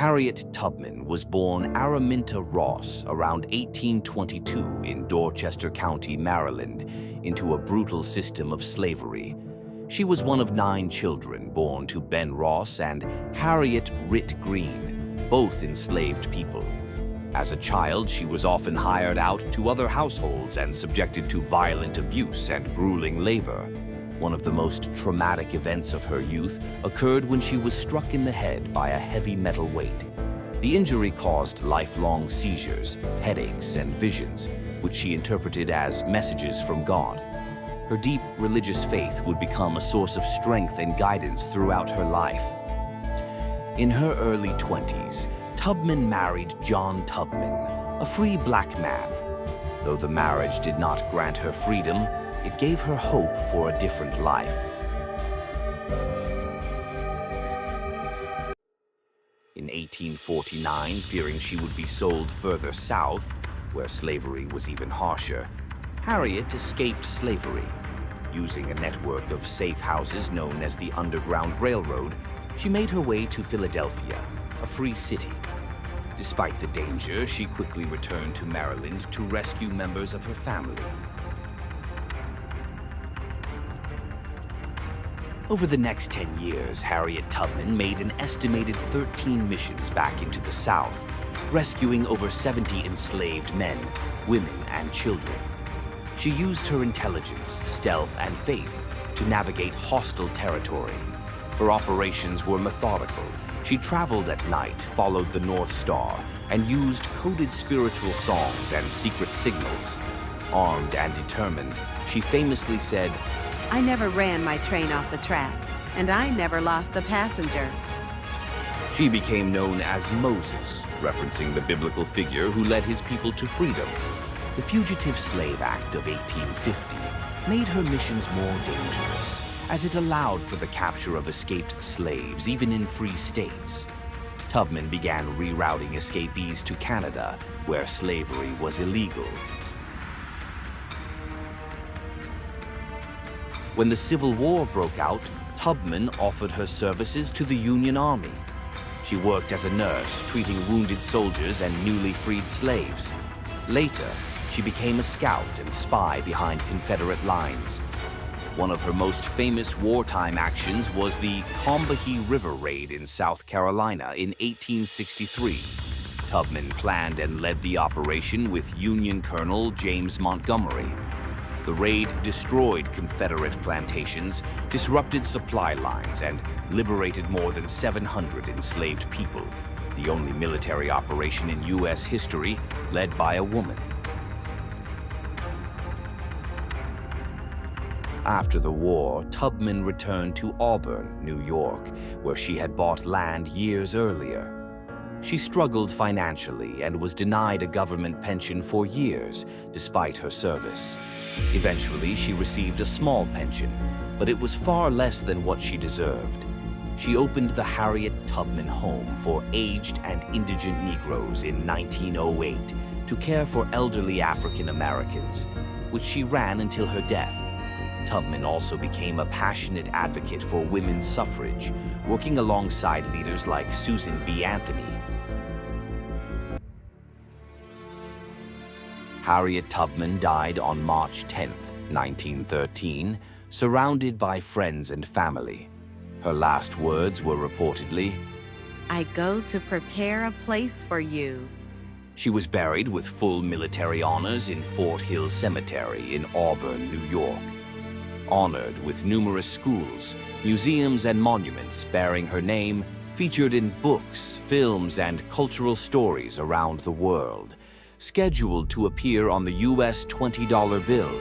Harriet Tubman was born Araminta Ross around 1822 in Dorchester County, Maryland, into a brutal system of slavery. She was one of 9 children born to Ben Ross and Harriet Ritt Green, both enslaved people. As a child, she was often hired out to other households and subjected to violent abuse and grueling labor. One of the most traumatic events of her youth occurred when she was struck in the head by a heavy metal weight. The injury caused lifelong seizures, headaches, and visions, which she interpreted as messages from God. Her deep religious faith would become a source of strength and guidance throughout her life. In her early 20s, Tubman married John Tubman, a free black man. Though the marriage did not grant her freedom, it gave her hope for a different life. In 1849, fearing she would be sold further south, where slavery was even harsher, Harriet escaped slavery. Using a network of safe houses known as the Underground Railroad, she made her way to Philadelphia, a free city. Despite the danger, she quickly returned to Maryland to rescue members of her family. Over the next 10 years, Harriet Tubman made an estimated 13 missions back into the South, rescuing over 70 enslaved men, women, and children. She used her intelligence, stealth, and faith to navigate hostile territory. Her operations were methodical. She traveled at night, followed the North Star, and used coded spiritual songs and secret signals. Armed and determined, she famously said, "I never ran my train off the track, and I never lost a passenger." She became known as Moses, referencing the biblical figure who led his people to freedom. The Fugitive Slave Act of 1850 made her missions more dangerous, as it allowed for the capture of escaped slaves even in free states. Tubman began rerouting escapees to Canada, where slavery was illegal. When the Civil War broke out, Tubman offered her services to the Union Army. She worked as a nurse, treating wounded soldiers and newly freed slaves. Later, she became a scout and spy behind Confederate lines. One of her most famous wartime actions was the Combahee River Raid in South Carolina in 1863. Tubman planned and led the operation with Union Colonel James Montgomery. The raid destroyed Confederate plantations, disrupted supply lines, and liberated more than 700 enslaved people, the only military operation in U.S. history led by a woman. After the war, Tubman returned to Auburn, New York, where she had bought land years earlier. She struggled financially and was denied a government pension for years, despite her service. Eventually, she received a small pension, but it was far less than what she deserved. She opened the Harriet Tubman Home for Aged and Indigent Negroes in 1908 to care for elderly African Americans, which she ran until her death. Tubman also became a passionate advocate for women's suffrage, working alongside leaders like Susan B. Anthony. Harriet Tubman died on March 10, 1913, surrounded by friends and family. Her last words were reportedly, "I go to prepare a place for you." She was buried with full military honors in Fort Hill Cemetery in Auburn, New York. Honored with numerous schools, museums, and monuments bearing her name, featured in books, films, and cultural stories around the world. Scheduled to appear on the U.S. $20 bill,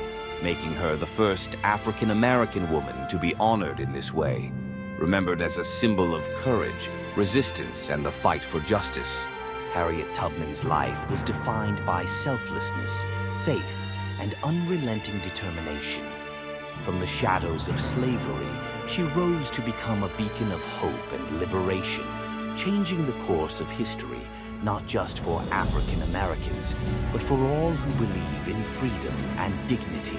making her the first African-American woman to be honored in this way. Remembered as a symbol of courage, resistance, and the fight for justice, Harriet Tubman's life was defined by selflessness, faith, and unrelenting determination. From the shadows of slavery, she rose to become a beacon of hope and liberation, changing the course of history, not just for African Americans, but for all who believe in freedom and dignity.